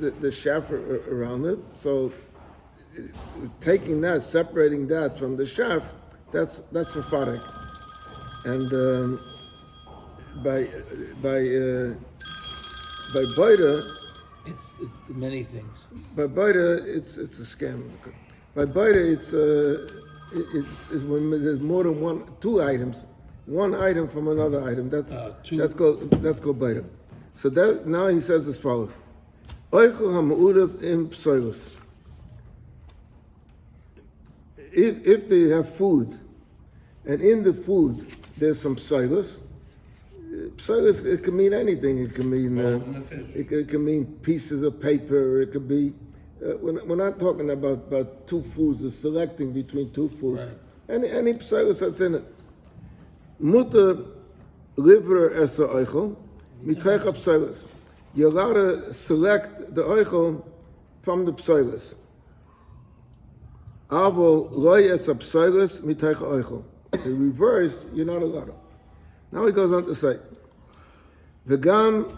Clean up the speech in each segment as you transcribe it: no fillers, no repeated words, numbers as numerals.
the shaft around it. So taking that, separating that from the shaft, that's mefarek. And by Baita, it's many things. By Baita, it's a scam. By Baita, it's when there's more than two items, one item from another item. That's called Baita. So that now he says as follows: Oichel ha'ma'udav im psoilus. If they have food, and in the food there's some psoilus. Psoilus, it can mean anything. It can mean it can mean pieces of paper. It could be. We're not talking about two foods. Or selecting between two foods. Right. Any psoilus that's in it. Mutter liver esa oichel mitreich psoilus. You're allowed to select the oichel from the psoilus. Avo loy esa psoilus mitreich oichel. The reverse, you're not allowed to. Now he goes on to say, V'gam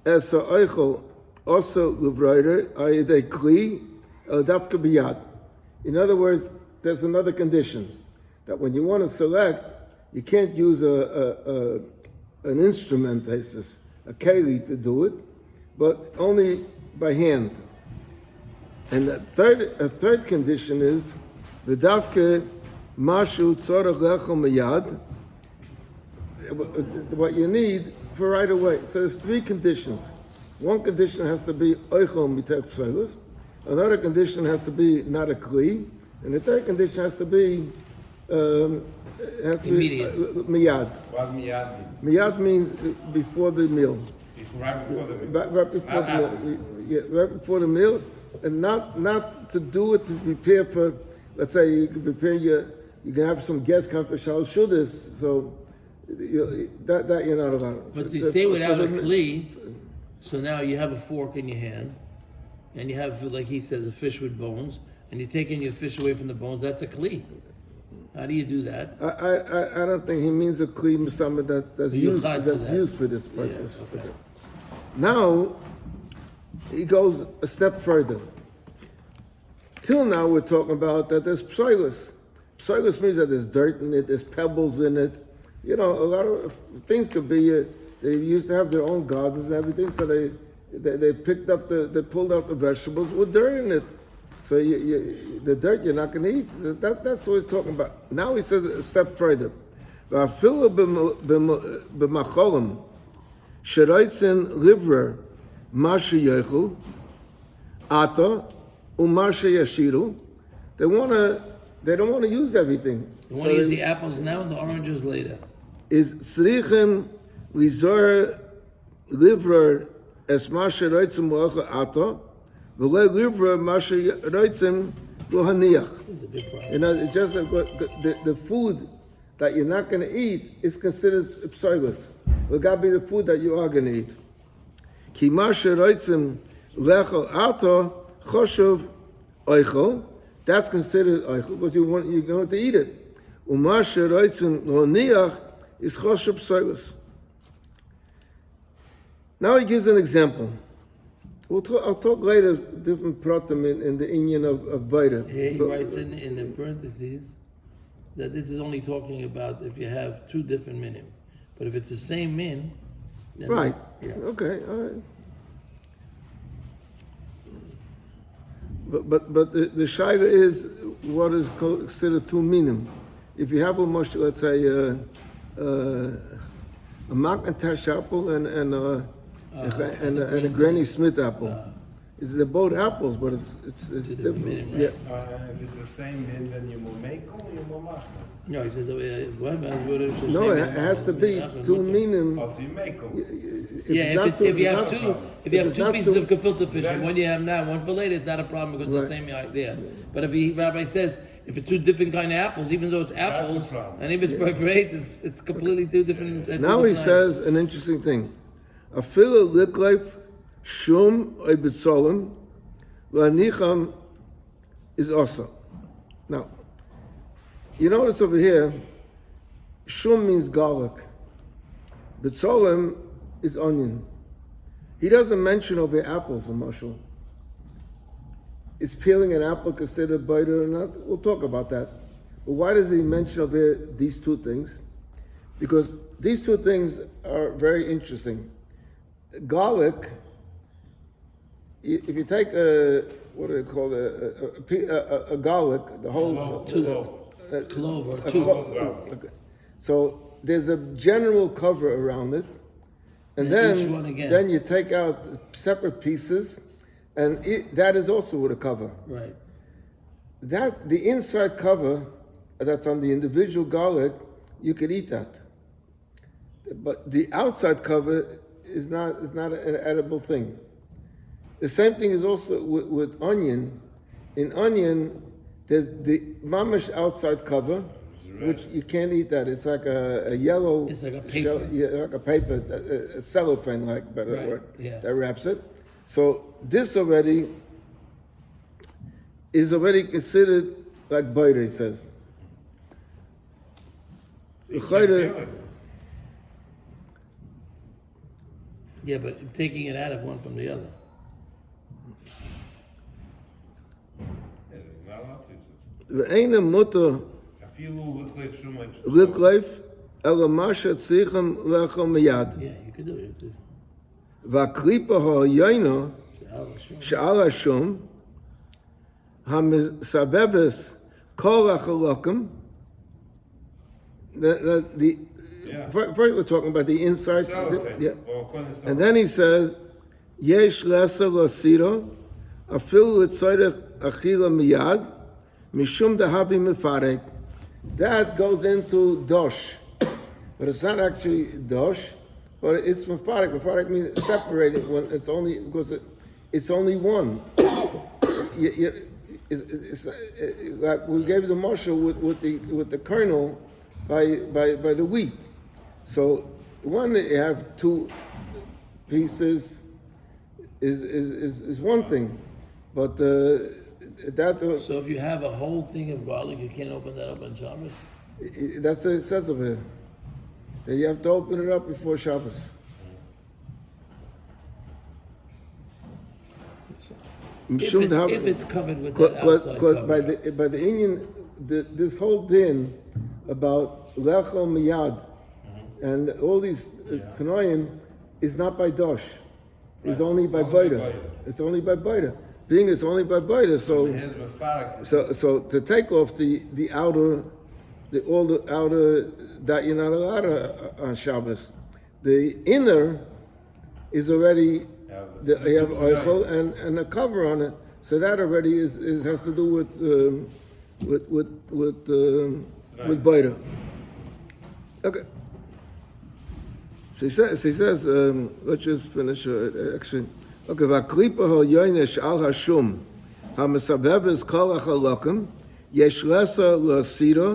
esa oichel also l'vroider ayidei kli el dafka biyad. In other words, there's another condition that when you want to select, you can't use an instrument, a keli to do it, but only by hand. And a third condition is v'dafka mashu tzorach lechel miyad. What you need for right away. So there's three conditions. One condition has to be oichel mitech psoilus. Another condition has to be not a kli, and the third condition has to be immediate. Miyad. What miyad mean? Miyad means before the meal. Right before the meal. Right before the meal. Yeah, right before the meal, and not to do it to prepare for. Let's say you can prepare you can have some guests come for shal shudas, so. That you're not allowed. But you say without a kli, so now you have a fork in your hand, and you have, like he says, a fish with bones, and you're taking your fish away from the bones. That's a kli. How do you do that? I don't think he means a kli mustama that's used for this purpose. Yeah, okay. Now he goes a step further. Till now we're talking about that there's psoilus. Psoilus means that there's dirt in it, there's pebbles in it. You know, a lot of things could be. They used to have their own gardens and everything, so they picked up they pulled out the vegetables with dirt in it. So the dirt you're not going to eat. That's what he's talking about. Now he says a step further. V'afilu b'macholim sheroitzin livrer masha yechu ata umasha yashiru. They don't want to use everything. You want to use the apples now and the oranges later. Is tzrichim lizor livrer es masha roitzim lo'ocha ata v'lo livrer masha roitzim lohaniach. This is a big problem. You know, it's just like the food that you're not going to eat is considered psoilus. It got to be the food that you are going to eat. Ki masha roitzim lechel ata choshev oichel. That's considered oichel because you're going to eat it. Umasha roitzim lohaniach is choshev psoilus. Now he gives an example. I'll talk later different pratim in the inyan of Baita. Here he writes in the parentheses that this is only talking about if you have two different minim. But if it's the same min, then right. Yeah. Okay, all right. But the shaila is what is considered two minim. If you have a mush, let's say a Macintosh apple and a Granny Smith apple, they're both apples, but it's different. Minute, right? Yeah. If it's the same min, then you will make or you will machna. No, he says. No, it has to be two minim. Also, you make them. If you have two pieces of gefilte fish, and one you have now, one for later, it's not a problem because it's the same idea. But if Rabbi says if it's two different kind of apples, even though it's apples, and if it's preparate, it's completely two different. Now he says an interesting thing. A fila likleif shum oibitzolim v'anicham is also. Now, you notice over here, shum means garlic. Bitzolim is onion. He doesn't mention over apples or mushroom. is peeling an apple considered biter or not? We'll talk about that. But why does he mention over here these two things? Because these two things are very interesting. Garlic, if you take what do they call it, a garlic, the whole clove or a tooth. okay. So there's a general cover around it, and each one then again. you take out separate pieces, and that is also with a cover. Right. That the inside cover that's on the individual garlic, you could eat that, but the outside cover is not an edible thing. The same thing is also with onion. In onion, there's the mamish outside cover, which you can't eat that. It's like a yellow. It's like a paper. Like a paper, a cellophane, like better Right, word, yeah. that wraps it. So this already is considered like biter, he says. You can't peel it. Yeah, but taking it out of one from the other. Yeah, not allowed to. ואין המותר אפילו לקלף שום. לקלף אלא מה שצריכים לאכול מיד. Yeah, you could do it too. והקליפה העיינה שעל השום, המסבבס כל החלקים, first we're talking about the inside. Yeah. And then he says, יש לסר לסירו, אפילו לצורך אכילה מיד, משום דהבי מפרק. That goes into dosh, but it's not actually dosh, but it's mefarek. Mefarek means separated when it's only because it's only one. It's like we gave the marshal with the kernel by the wheat. So one you have two pieces is one thing, but that. So if you have a whole thing of garlic, you can't open that up on Shabbos? That's what it says over here. That you have to open it up before Shabbos. If it's covered with that outside cover. By the Indian, this whole din about lechol miyad and all these tanoim is not by dosh. It's only by biter. It's only by biter. Being it's only by biter, so to take off the outer, all the outer that you're not allowed on Shabbos. The inner is already you have oichel and a cover on it, so that already has to do with biter. Okay. She says, let's just finish actually. Okay, והקליפה העיינה על השום, המסבבס כל החלקים, יש לסר להסירו,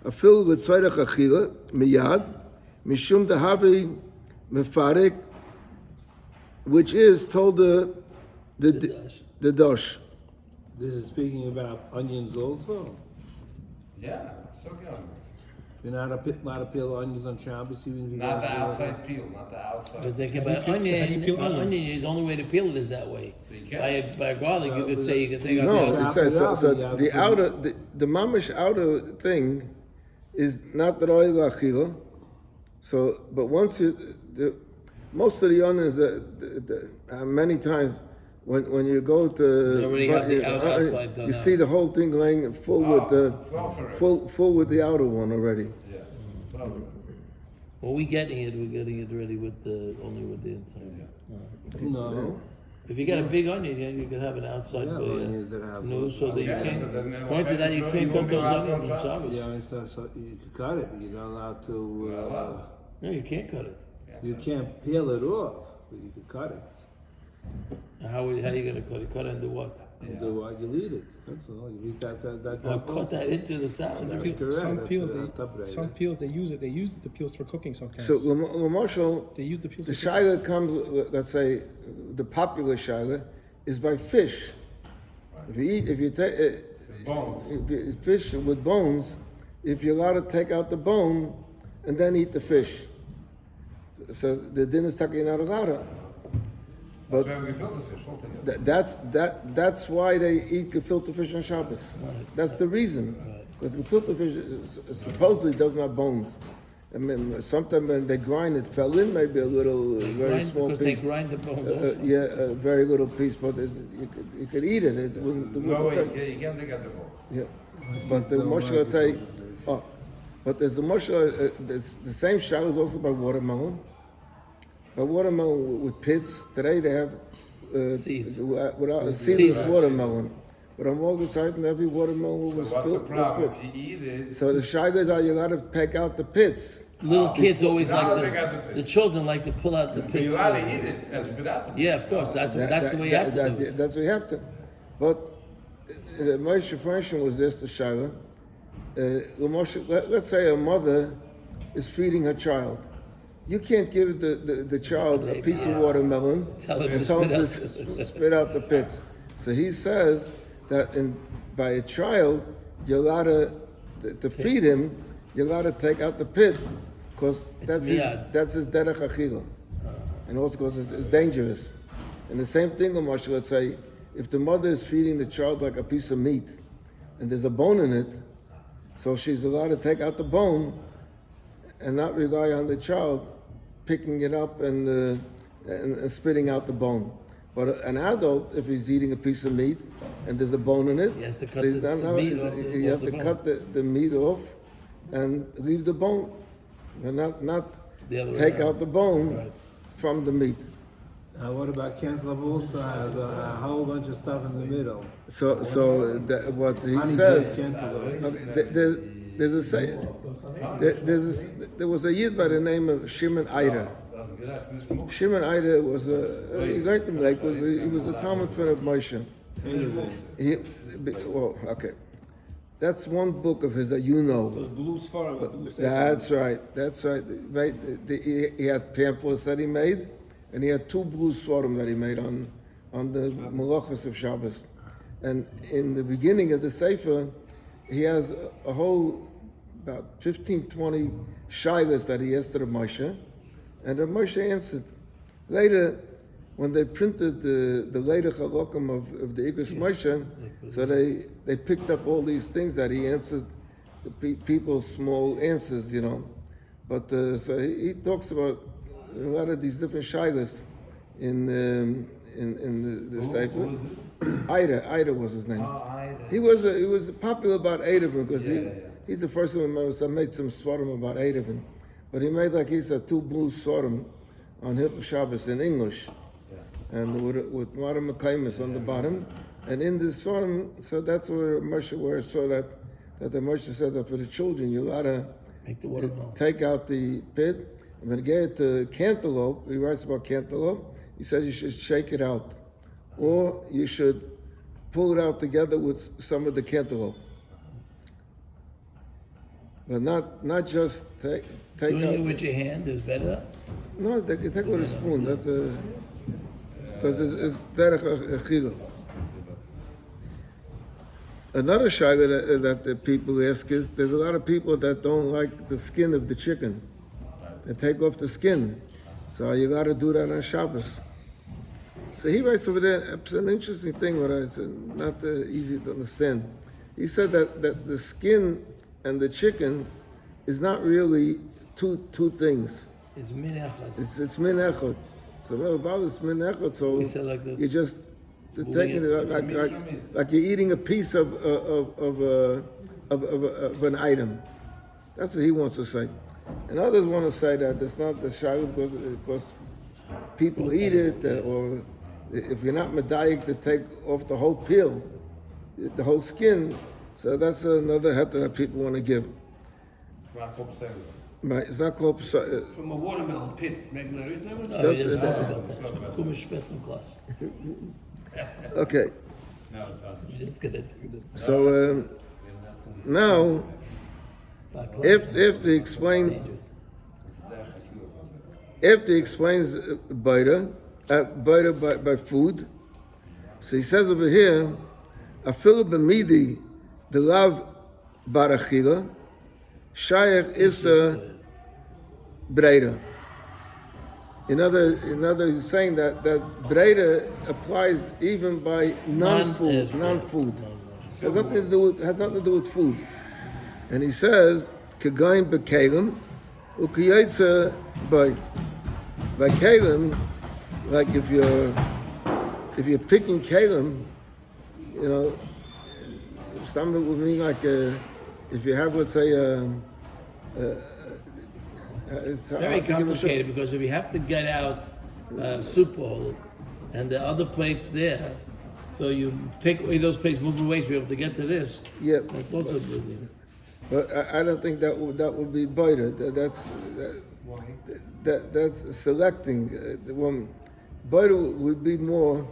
אפילו לצורך אכילה, מיד, משום דהבי מפרק, which is told the dosh. This is speaking about onions also. Yeah, it's okay. You're not to peel onions on Shabbos, even if you Not the outside peel, not the outside. But think about onion. The only way to peel it is that way. So you can't. By garlic, you could say you can take out No, the it says so the outer, the mamish outer thing is not the roy achila. So, but once most of the onions, many times when you go to, they already have the outside done you out. see the whole thing laying full with full with the outer one already. Yeah, it's not right. Well, we're getting it ready with only with the inside. No. If you got a big onion, you can have an outside. Yeah, onions that have. No, so that you Okay, so can't. then Point to that, you can't cut those onions on Shabbos. Yeah, so you can cut it, but you're not allowed to. No, you can't cut it. You can't peel it off, but you can cut it. How are you going to cut it? Cut it into what? And do what you eat it. That's all. You eat that. Or cut that into the salad. That's correct. Some That's peels, separate. some peels they use the peels for cooking sometimes. So Marshall, They use the peels. the for cooking. shaila comes. Let's say the popular shaila is by fish. If you take Bones. fish with bones, if you're allowed to take out the bone and then eat the fish. So the din is talking not allowed. But We have gefilte fish altogether. that's why they eat gefilte fish on Shabbos. That's the reason. Because gefilte fish supposedly doesn't have bones. I mean, sometimes when they grind it, fell in maybe a little, very small because piece. they grind the bones also. A very little piece, but you could eat it. It wouldn't No way, affect- you can't take out the bones. Yeah, but the Moshe would say, but there's a Moshe, the same shell is also by watermelon. By watermelon with pits. Today they have Seeds. Without seedless Seeds. watermelon. But on Morgan side, every watermelon So was what's the filled. problem? If you eat it, So the shagas are you got to peck out the pits. Little kids always Now like they got the the pits. children like to pull out the you're pits. allowed to eat it and spit out the pits. Yeah, of course. That's the way you have to do it. That's what you have to. But the Moshe function was this: the shaga. Let's say a mother is feeding her child. You can't give the child a piece of watermelon Tell him and to tell him spit to spit out the pits. So he says that by a child, you're allowed to feed him, you're allowed to take out the pit, because that's miyad. his derech achila. And also because it's dangerous. And the same thing, Moshe, let's say, if the mother is feeding the child like a piece of meat, and there's a bone in it, so she's allowed to take out the bone and not rely on the child picking it up and spitting out the bone. But an adult, if he's eating a piece of meat and there's a bone in it, He has to cut so he's the not- meat off you have the to bone. cut the meat off and leave the bone, and not The other way take around. out the bone Right. from the meat. What about cantaloupe? Has a whole bunch of stuff in the middle. So what he Honey says. baked cantaloupe. There's a say. There was a yid by the name of Shimon Eiter. That's good. That's this move. Shimon Eiter was he learned in Lakewood. He was a Talmud friend of Moshe. Okay, that's one book of his that you know. Blue Sfarim. That's right. Right. He had pamphlets that he made, and he had 2 blue sforim that he made on the malachas of Shabbos. And in the beginning of the sefer, he has a whole about 15, 20 shilas that he asked to the Moshe, and the Moshe answered. Later, when they printed the later halakim of the Igros Moshe, so they picked up all these things that he answered the people's small answers, you know. But so he talks about a lot of these different shilas in the sefer. Ida was his name. He was popular about Eidavin because he's the first one that made some svarim about Eidavin. But he made, like he said, 2 blue svarim on Hilchos Shabbos in English, and with Maram Mekaimis on the bottom. And in this svarim, so that's where the Moshe said that for the children you gotta Make the watermelon. take out the pit. And when you get to cantaloupe, he writes about cantaloupe. He says you should shake it out, or you should pull it out together with some of the cantaloupe, but not just take Doing out. it with your hand is better. No, take it with a spoon. That's because it's derech achila. Another shaila that the people ask is there's a lot of people that don't like the skin of the chicken. They take off the skin, so you got to do that on Shabbos. So he writes over there, it's an interesting thing, but it's not easy to understand. He said that the skin and the chicken is not really two things. It's min echad. It's min echad. So well, about it's min echad. So We said like the- you just taking it. it like you're eating a piece of an item. That's what he wants to say. And others want to say that it's not the shayla because people eat it, or if you're not medayik to take off the whole peel, the whole skin. So that's another heter that people want to give. It's not called potatoes. Right? It's not called. From a watermelon pits, maybe there is never. No, That's he doesn't it. talk about that. Gumish Spitz class. Okay. No, it's not. Just get it. So now, if they explain. If he explains Baita by food, so he says over here, Afilu b'midi the lav barachila, shayach isa breida. In other he's saying that Breda applies even by non-food. Has nothing to do with food. And he says, Kagain b'kelim, ukiyetza by kelim, like if you're picking kelim, you know, something would mean like if you have, let's say, it's very complicated because if you have to get out soup bowl and the other plates there, so you take away those plates, move away to be able to get to this. Yeah, that's also good. But I don't think that would be better. That's selecting the one. Better would be more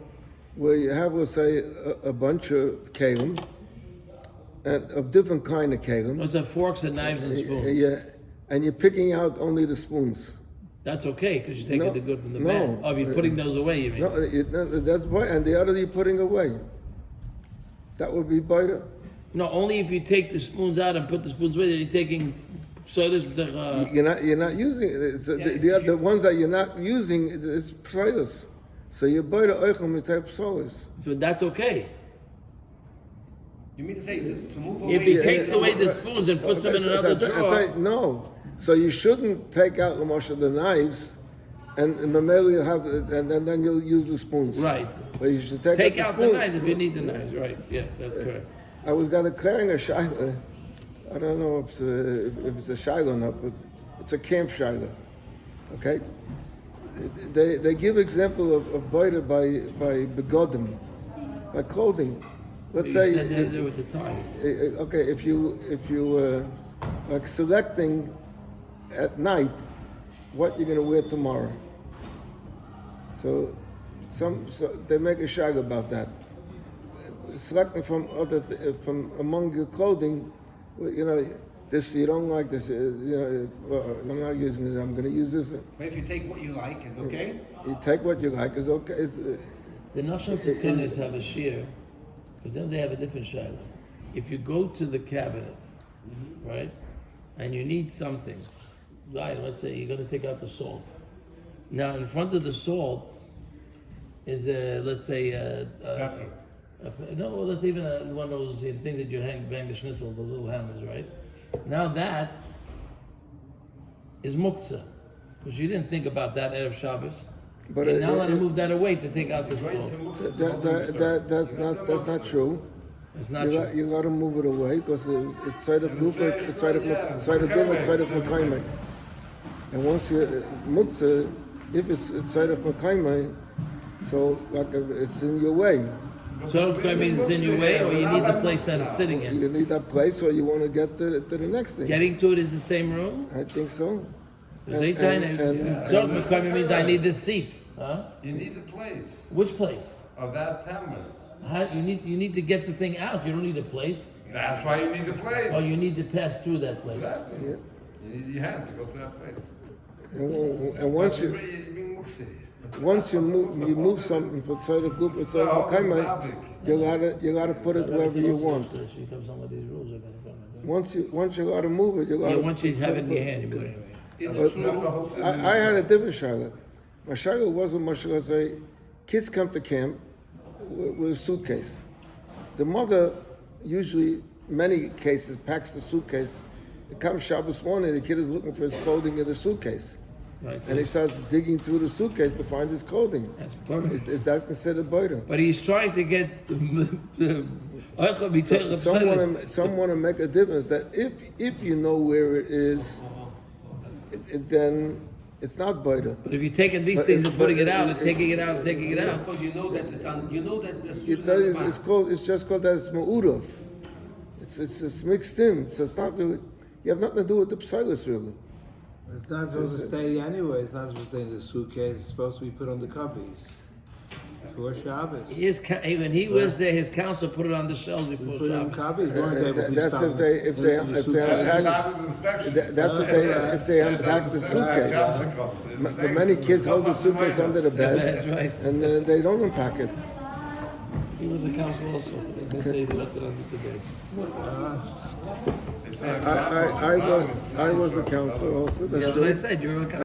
where you have, let's say, a bunch of kelim, and of different kind of kelim. Those are forks and knives and spoons. Yeah, and you're picking out only the spoons. That's okay because you're taking the good from the bad. Oh, you're putting those away, you mean? No, that's right. And the other you're putting away. That would be better. No, only if you take the spoons out and put the spoons away, then you're taking sodas. You're not using it. The ones that you're not using is pseudos. So you're better oichel mitay pseudos. So that's okay. You mean to say to move away? If he takes away the spoons and puts them in another drawer. No. So you shouldn't take out the knives, and maybe you'll have, and then you'll use the spoons. Right. But you should take out the knives if you need the knives. Right. Yes, that's correct. I was carrying a shaila. I don't know if it's a shaila or not, but it's a camp shaila. Okay. They give example of boida by begodim, by clothing. Let's you say said there with the ties. Okay, if you like selecting at night what you're going to wear tomorrow. So they make a shag about that. Selecting from from among your clothing, you know, this you don't like this. You know, I'm not using it. I'm going to use this. But if you take what you like, is okay. You take what you like is okay. The Nashon Tukunis have a shear, but then they have a different shayla. If you go to the cabinet, right, and you need something, right? Let's say you're going to take out the salt. Now, in front of the salt is let's say Pepper. no, that's even one of those things that you bang the schnitzel, those little hammers, right? Now that is muktzah, because you didn't think about that Erev Shabbos. But now let to move that away to take out the salt. That's not true. It's not true. You got to move it away because it's side of group, it's side of mekaymai. And once you muktzah, if it's side of mekaymai, so like it's in your way. So it means it's in your way, or you need the place that it's sitting in? You need that place, or you want to get to the next thing. Getting to it is the same room? I think so. Mekaymai means I need this seat. Huh? You need the place Which place? of that tamar. You need to get the thing out. You don't need a place. That's why you need the place. Oh, you need to pass through that place. Exactly. Yeah. You need your hand to go to that place. And once you move something from side of group to side of mekaymai, you gotta put it wherever you want. Once you gotta move it, you gotta. Yeah, once you have it in your hand, you put it away. Is it true? I had a different shaila. My shaila wasn't much like say, kids come to camp with a suitcase. The mother usually, many cases, packs the suitcase. It comes Shabbos morning, the kid is looking for his clothing in the suitcase. Right, And he starts digging through the suitcase to find his clothing. That's perfect. Is that considered boida? But he's trying to get Some want to make a difference that if you know where it is, then it's not boida. But if you're taking these things and putting it out and taking it out and taking it out. Because you know that it's on. You know that the It's just called that it's ma'udov. It's mixed in. So it's not really. You have nothing to do with the psilos really. It's not supposed to stay anyway. It's not supposed to stay in the suitcase. It's supposed to be put on the cubbies before Shabbos. When he was there, his counsel put it on the shelves before Put it on Shabbos. cubbies. That's if they unpack the suitcase. But many kids hold the suitcase under the bed. That's right. And then they don't unpack it. He was the counsel also. In this days, he left it under the beds. I was a counselor also. That's what I said. You're a